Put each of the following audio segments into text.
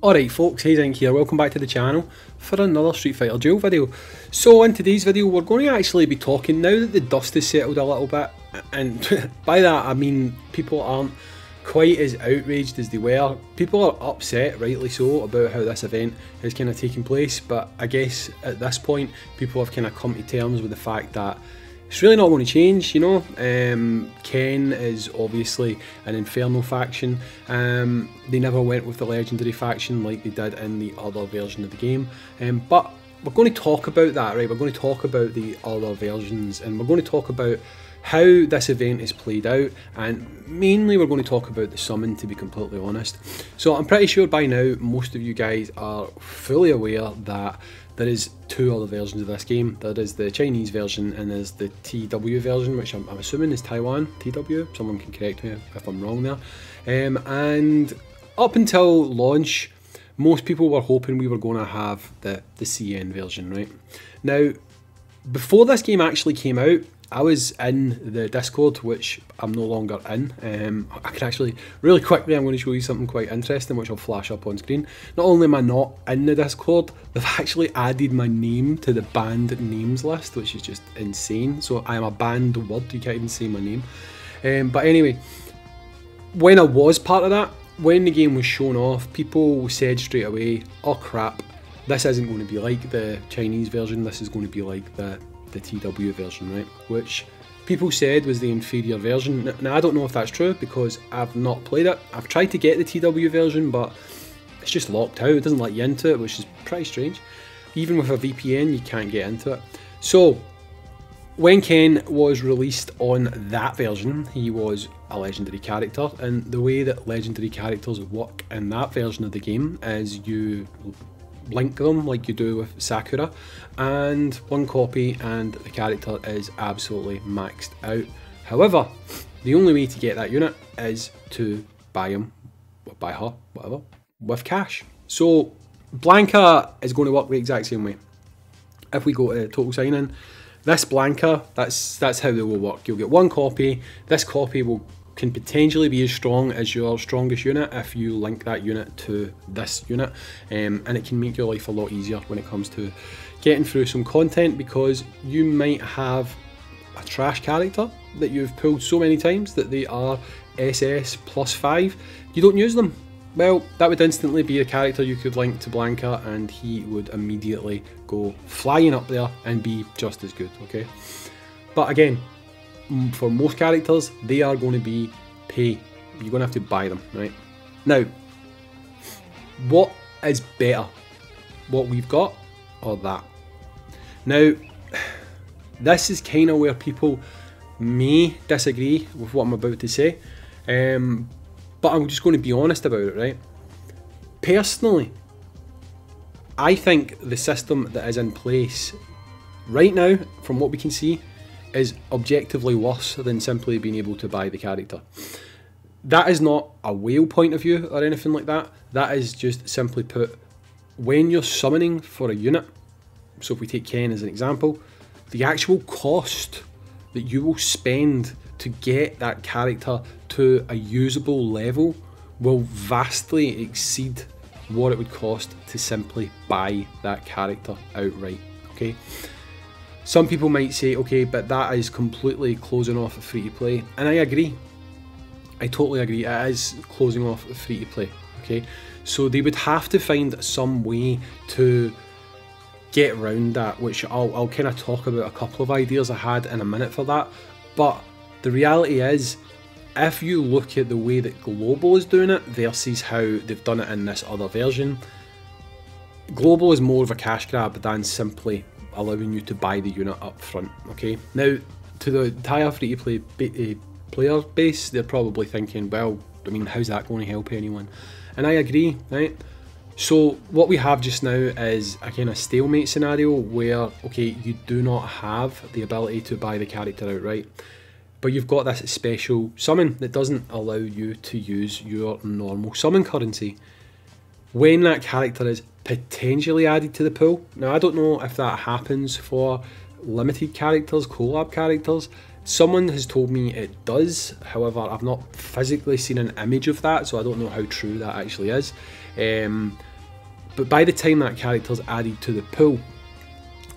Alright folks, Hayzink here, welcome back to the channel for another Street Fighter Duel video. So in today's video we're going to actually be talking, now that the dust has settled a little bit, and by that I mean people aren't quite as outraged as they were. People are upset, rightly so, about how this event is kind of taking place, but I guess at this point people have kind of come to terms with the fact that it's really not going to change, you know. Ken is obviously an Inferno faction. They never went with the Legendary faction like they did in the other version of the game. But we're going to talk about that, right? We're going to talk about the other versions, and we're going to talk about how this event is played out, and mainly we're going to talk about the summon, to be completely honest. So I'm pretty sure by now most of you guys are fully aware that there is two other versions of this game. There is the Chinese version and there's the TW version, which I'm assuming is Taiwan TW. Someone can correct me if I'm wrong there. And up until launch, most people were hoping we were going to have the CN version, right? Now, before this game actually came out, I was in the Discord, which I'm no longer in. I can actually, really quickly, I'm going to show you something quite interesting, which will flash up on screen. Not only am I not in the Discord, they've actually added my name to the banned names list, which is just insane. So I am a banned word, you can't even say my name. But anyway, when I was part of that, when the game was shown off, people said straight away, oh crap, this isn't going to be like the Chinese version, this is going to be like the TW version, right? Which people said was the inferior version. Now I don't know if that's true because I've not played it. I've tried to get the TW version, but it's just locked out. It doesn't let you into it, which is pretty strange. Even with a VPN, you can't get into it. So when Ken was released on that version, he was a legendary character, and the way that legendary characters work in that version of the game is you link them like you do with Sakura, and one copy and the character is absolutely maxed out. However, the only way to get that unit is to buy him, or buy her, whatever, with cash. So Blanca is going to work the exact same way. If we go to total sign-in, this Blanca, that's how they will work. You'll get one copy. This copy can potentially be as strong as your strongest unit if you link that unit to this unit, and it can make your life a lot easier when it comes to getting through some content, because you might have a trash character that you've pulled so many times that they are SS +5, you don't use them. Well, that would instantly be a character you could link to Blanca and he would immediately go flying up there and be just as good, okay? But again, for most characters, they are going to be pay. You're going to have to buy them, right? Now, what is better? What we've got or that? Now, this is kind of where people may disagree with what I'm about to say, but I'm just going to be honest about it, right? Personally, I think the system that is in place right now, from what we can see, is objectively worse than simply being able to buy the character. That is not a whale point of view or anything like that. That is just simply put, when you're summoning for a unit, so if we take Ken as an example, the actual cost that you will spend to get that character to a usable level will vastly exceed what it would cost to simply buy that character outright, okay? Some people might say, okay, but that is completely closing off free-to-play, and I agree. I totally agree, it is closing off free-to-play, okay? So they would have to find some way to get around that, which I'll kind of talk about a couple of ideas I had in a minute for that, but the reality is, if you look at the way that Global is doing it versus how they've done it in this other version, Global is more of a cash grab than simply allowing you to buy the unit up front, okay? Now, to the entire free-to-play player base, they're probably thinking, well, I mean, how's that going to help anyone? And I agree, right? So what we have just now is a kind of stalemate scenario where, okay, you do not have the ability to buy the character outright, but you've got this special summon that doesn't allow you to use your normal summon currency. When that character is potentially added to the pool, now I don't know if that happens for limited characters, collab characters. Someone has told me it does, however I've not physically seen an image of that, so I don't know how true that actually is. But by the time that character's added to the pool,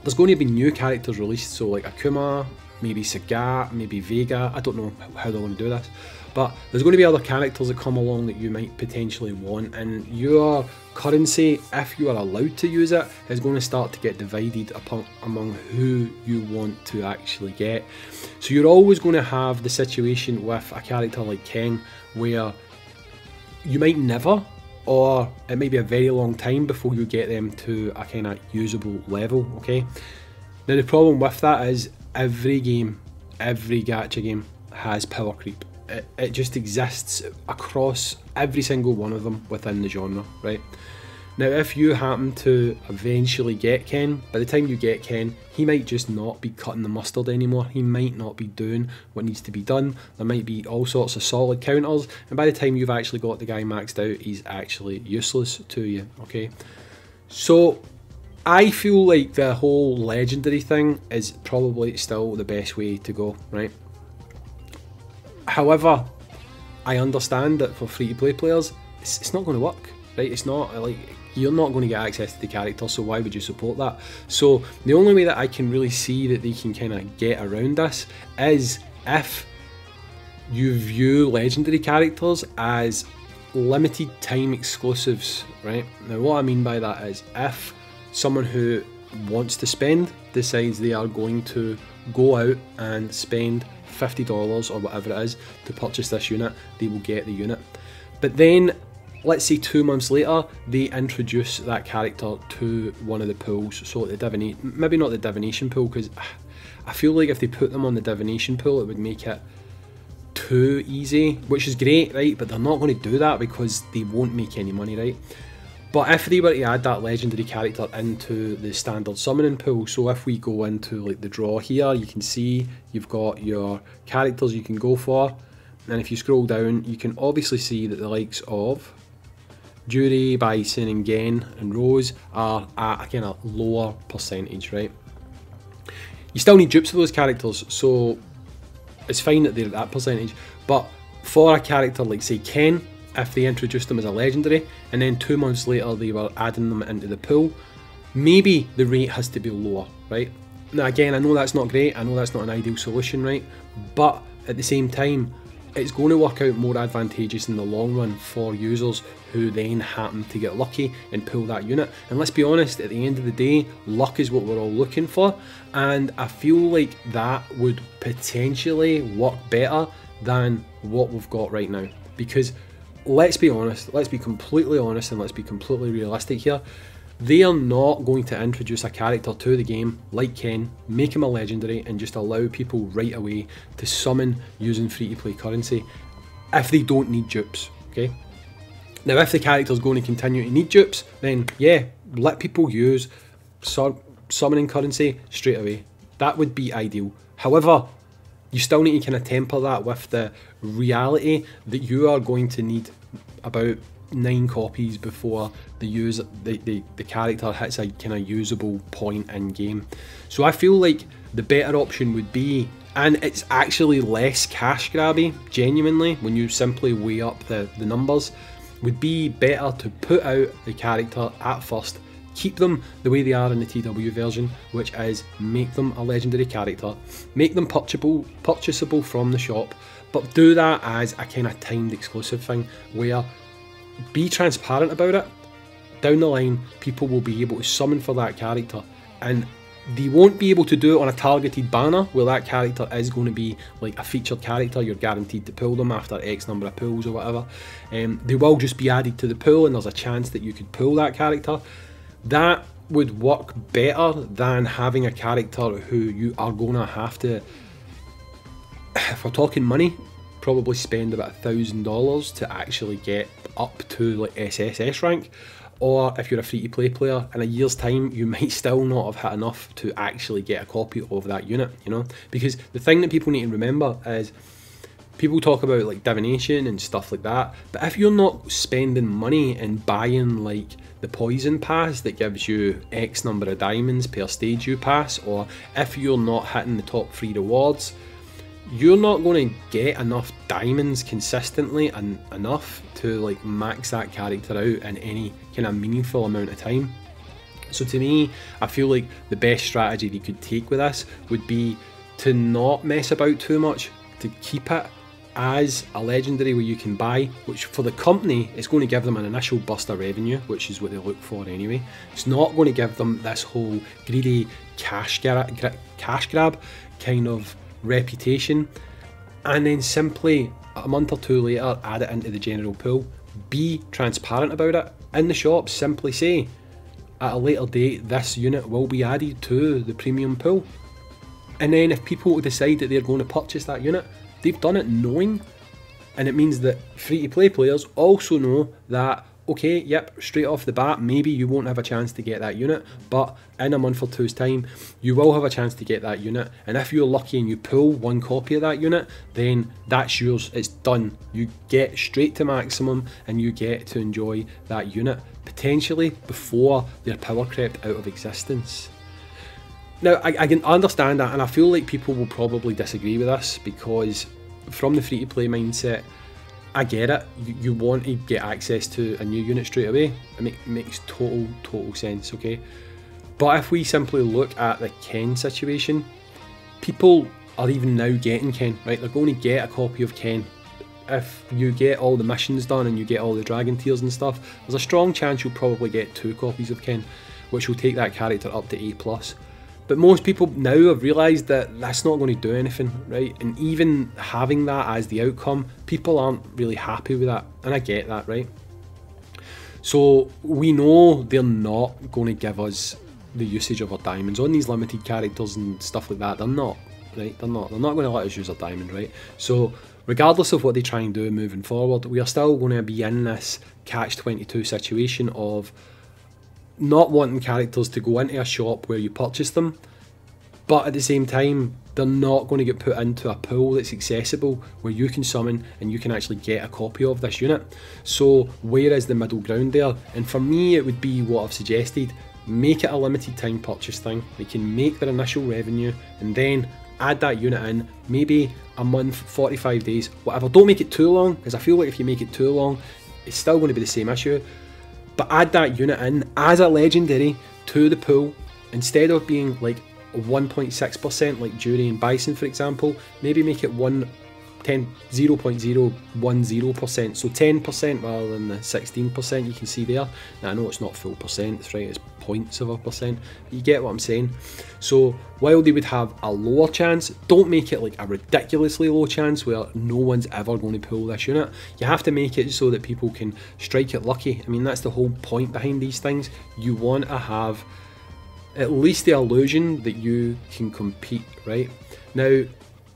there's going to be new characters released, so like Akuma, maybe Sagat, maybe Vega. I don't know how they're going to do this, but there's going to be other characters that come along that you might potentially want, and your currency, if you are allowed to use it, is going to start to get divided among who you want to actually get. So you're always going to have the situation with a character like Ken where you might never, or it may be a very long time before you get them to a kind of usable level, okay? Now the problem with that is every game, every gacha game has power creep. It just exists across every single one of them within the genre, right? Now if you happen to eventually get Ken, by the time you get Ken, he might just not be cutting the mustard anymore. He might not be doing what needs to be done. There might be all sorts of solid counters, and by the time you've actually got the guy maxed out, he's actually useless to you, okay? So I feel like the whole legendary thing is probably still the best way to go, right? However, I understand that for free-to-play players, it's not going to work, right? It's not like, you're not going to get access to the character, so why would you support that? So the only way that I can really see that they can kind of get around this is if you view legendary characters as limited time exclusives, right? Now what I mean by that is if someone who wants to spend decides they are going to go out and spend $50 or whatever it is to purchase this unit, they will get the unit. But then let's say 2 months later they introduce that character to one of the pools, so the maybe not the divination pool, because I feel like if they put them on the divination pool it would make it too easy, which is great, right? But they're not going to do that because they won't make any money, right? But if they were to add that legendary character into the standard summoning pool, so if we go into like the draw here, you can see you've got your characters you can go for, and if you scroll down you can obviously see that the likes of Jury, Bison and Gen and Rose are at a kind of lower percentage, right? You still need dupes for those characters, so it's fine that they're at that percentage, but for a character like say Ken, if they introduced them as a legendary and then 2 months later they were adding them into the pool, maybe the rate has to be lower, right? Now again, I know that's not great, I know that's not an ideal solution, right? But at the same time, it's going to work out more advantageous in the long run for users who then happen to get lucky and pull that unit. And let's be honest, at the end of the day, luck is what we're all looking for, and I feel like that would potentially work better than what we've got right now. Because let's be honest, let's be completely honest and let's be completely realistic here. They are not going to introduce a character to the game like Ken, make him a legendary and just allow people right away to summon using free-to-play currency if they don't need dupes, okay? Now if the character is going to continue to need dupes, then yeah, let people use summoning currency straight away. That would be ideal. However, you still need to kind of temper that with the reality that you are going to need about 9 copies before the character hits a kind of usable point in game. So I feel like the better option would be, and it's actually less cash grabby, genuinely, when you simply weigh up the numbers, would be better to put out the character at first, keep them the way they are in the TW version, which is make them a legendary character, make them purchasable from the shop, but do that as a kind of timed exclusive thing where be transparent about it. Down the line, people will be able to summon for that character, and they won't be able to do it on a targeted banner where that character is going to be like a featured character, you're guaranteed to pull them after X number of pulls or whatever. They will just be added to the pool and there's a chance that you could pull that character. That would work better than having a character who you are going to have to, if we're talking money, probably spend about $1,000 to actually get up to like SSS rank. Or if you're a free-to-play player, in a year's time you might still not have had enough to actually get a copy of that unit, you know? Because the thing that people need to remember is, people talk about like divination and stuff like that, but if you're not spending money and buying like the poison pass that gives you X number of diamonds per stage you pass, or if you're not hitting the top 3 rewards, you're not going to get enough diamonds consistently and enough to like max that character out in any kind of meaningful amount of time. So to me, I feel like the best strategy you could take with this would be to not mess about too much, to keep it as a legendary where you can buy, which for the company is going to give them an initial burst of revenue, which is what they look for anyway. It's not going to give them this whole greedy cash grab kind of reputation, and then simply a month or two later add it into the general pool. Be transparent about it in the shop. Simply say at a later date this unit will be added to the premium pool, and then if people decide that they're going to purchase that unit, they've done it knowing, and it means that free-to-play players also know that, okay, yep, straight off the bat, maybe you won't have a chance to get that unit, but in a month or two's time, you will have a chance to get that unit, and if you're lucky and you pull one copy of that unit, then that's yours, it's done. You get straight to maximum, and you get to enjoy that unit, potentially before they're power crept out of existence. Now, I can understand that, and I feel like people will probably disagree with this, because from the free-to-play mindset, I get it. You want to get access to a new unit straight away. It makes total sense, okay? But if we simply look at the Ken situation, people are even now getting Ken, right? They're going to get a copy of Ken. If you get all the missions done and you get all the dragon tiers and stuff, there's a strong chance you'll probably get 2 copies of Ken, which will take that character up to A+. But most people now have realised that that's not going to do anything, right? And even having that as the outcome, people aren't really happy with that, and I get that, right? So we know they're not going to give us the usage of our diamonds on these limited characters and stuff like that. They're not, right? They're not going to let us use our diamond, right? So regardless of what they try and do moving forward, we are still going to be in this catch-22 situation of not wanting characters to go into a shop where you purchase them, but at the same time they're not going to get put into a pool that's accessible where you can summon and you can actually get a copy of this unit. So where is the middle ground there? And for me, it would be what I've suggested: make it a limited time purchase thing. They can make their initial revenue and then add that unit in, maybe a month, 45 days, whatever. Don't make it too long, because I feel like if you make it too long, it's still going to be the same issue. But add that unit in as a legendary to the pool, instead of being like 1.6% like Jury and Bison, for example. Maybe make it 0.010%, so 10% rather than the 16% you can see there. Now I know it's not full percents, right? It's points of a percent. You get what I'm saying? So while they would have a lower chance, don't make it like a ridiculously low chance where no one's ever going to pull this unit. You have to make it so that people can strike it lucky. I mean, that's the whole point behind these things. You want to have at least the illusion that you can compete, right? Now,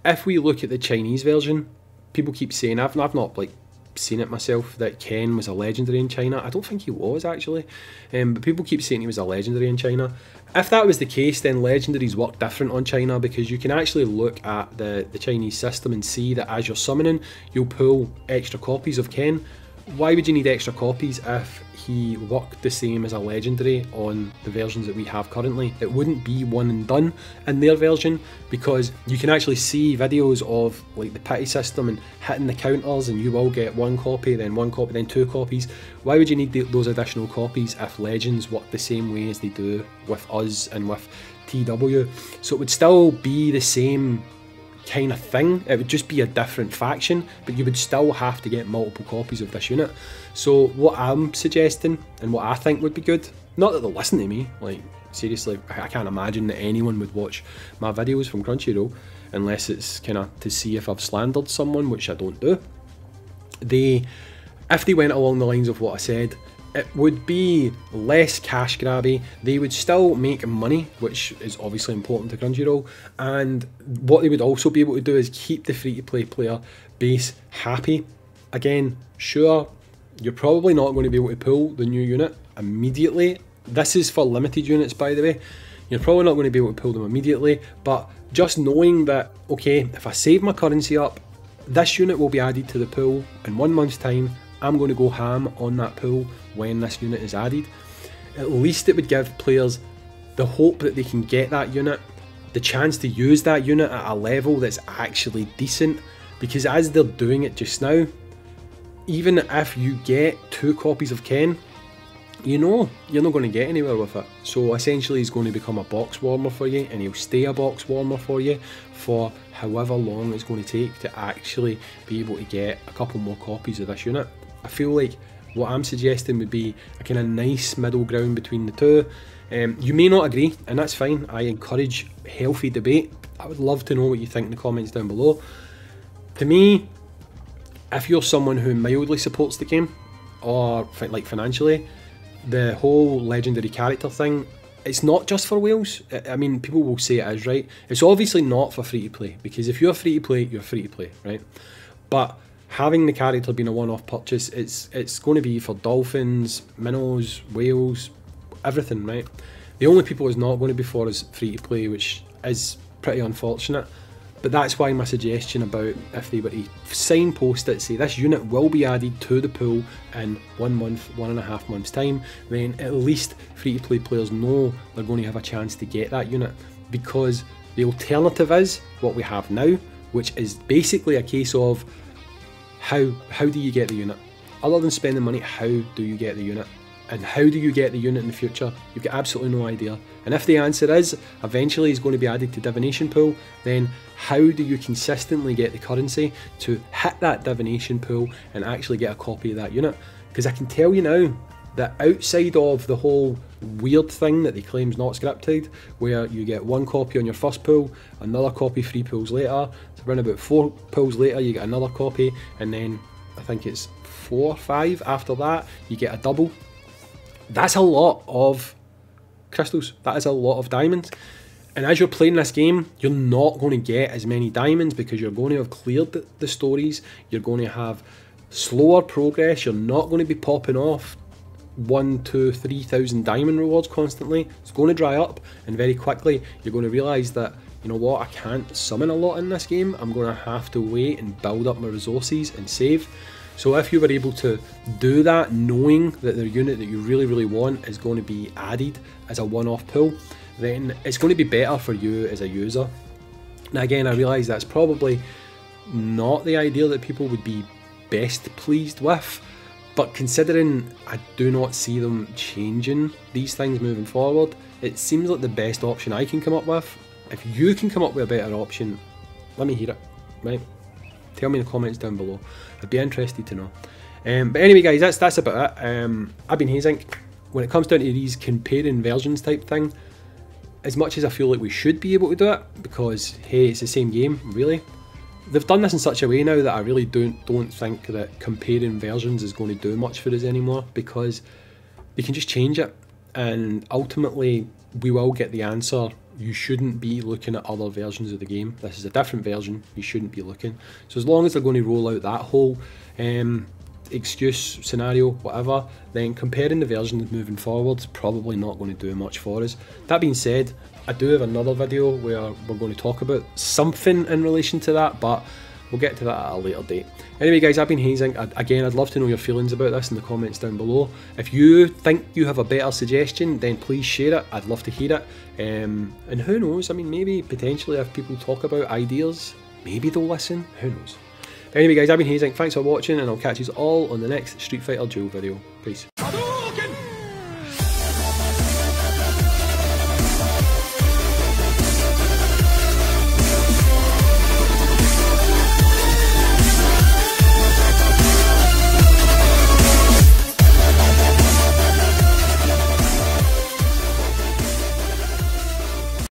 if we look at the Chinese version, people keep saying, I've not like seen it myself, that Ken was a legendary in China. I don't think he was actually, but people keep saying he was a legendary in China. If that was the case, then legendaries work different on China, because you can actually look at the Chinese system and see that as you're summoning, you'll pull extra copies of Ken. Why would you need extra copies if he worked the same as a legendary on the versions that we have currently? It wouldn't be one and done in their version, because you can actually see videos of like the pity system and hitting the counters, and you will get 1 copy, then 1 copy, then 2 copies. Why would you need those additional copies if legends work the same way as they do with us and with TW? So it would still be the same kind of thing. It would just be a different faction, but you would still have to get multiple copies of this unit. So what I'm suggesting and what I think would be good, not that they'll listen to me, like seriously, I can't imagine that anyone would watch my videos from Crunchyroll unless it's kind of to see if I've slandered someone, which I don't do. If they went along the lines of what I said, it would be less cash grabby. They would still make money, which is obviously important to Crunchyroll, and what they would also be able to do is keep the free-to-play player base happy. Again, sure, you're probably not going to be able to pull the new unit immediately. This is for limited units, by the way. You're probably not going to be able to pull them immediately, but just knowing that, okay, if I save my currency up, this unit will be added to the pool in 1 month's time. I'm going to go ham on that pool when this unit is added. At least it would give players the hope that they can get that unit the chance to use that unit at a level that's actually decent, because as they're doing it just now, even if you get 2 copies of Ken, you know you're not going to get anywhere with it. So essentially he's going to become a box warmer for you, and he'll stay a box warmer for you for however long it's going to take to actually be able to get a couple more copies of this unit. I feel like what I'm suggesting would be a kind of nice middle ground between the two. You may not agree, and that's fine. I encourage healthy debate. I would love to know what you think in the comments down below. To me, if you're someone who mildly supports the game, or like financially, the whole legendary character thing, it's not just for whales. I mean, people will say it is, right? It's obviously not for free to play, because if you're free to play, you're free to play, right? But having the character being a one-off purchase, it's going to be for dolphins, minnows, whales, everything, right? The only people it's not going to be for is free to play, which is pretty unfortunate. But that's why my suggestion about if they were to signpost it, say this unit will be added to the pool in 1 month, 1.5 months time, then at least free to play players know they're going to have a chance to get that unit. Because the alternative is what we have now, which is basically a case of how do you get the unit? Other than spending money, how do you get the unit? And how do you get the unit in the future? You've got absolutely no idea. And if the answer is eventually it's going to be added to divination pool, then how do you consistently get the currency to hit that divination pool and actually get a copy of that unit? Because I can tell you now that outside of the whole weird thing that they claim is not scripted, where you get 1 copy on your first pool, another copy 3 pools later, so around about 4 pools later you get another copy, and then I think it's 4 or 5 after that you get a double. That's a lot of crystals. That is a lot of diamonds. And as you're playing this game, you're not going to get as many diamonds because you're going to have cleared the stories. You're going to have slower progress. You're not going to be popping off 1, 2, 3,000 diamond rewards constantly. It's going to dry up, and very quickly you're going to realise that, you know what, I can't summon a lot in this game. I'm going to have to wait and build up my resources and save. So if you were able to do that, knowing that the unit that you really want is going to be added as a one-off pull, then it's going to be better for you as a user. Now again, I realise that's probably not the idea that people would be best pleased with, but considering I do not see them changing these things moving forward, it seems like the best option I can come up with. If you can come up with a better option, let me hear it, right? Tell me in the comments down below. I'd be interested to know. But anyway guys, that's about it. I've been Hayzink. When it comes down to these comparing versions type thing, as much as I feel like we should be able to do it, because hey, it's the same game, really, they've done this in such a way now that I really don't think that comparing versions is going to do much for us anymore, because they can just change it, and ultimately we will get the answer. You shouldn't be looking at other versions of the game. This is a different version. You shouldn't be looking. So as long as they're going to roll out that whole excuse scenario, whatever, then comparing the versions moving forward is probably not going to do much for us. That being said, I do have another video where we're going to talk about something in relation to that, but we'll get to that at a later date. Anyway guys, I've been Hayzink. Again, I'd love to know your feelings about this in the comments down below. If you think you have a better suggestion, then please share it. I'd love to hear it. And who knows, I mean, maybe potentially if people talk about ideas, maybe they'll listen, who knows. But anyway guys, I've been Hayzink. Thanks for watching, and I'll catch you all on the next Street Fighter Duel video. Peace.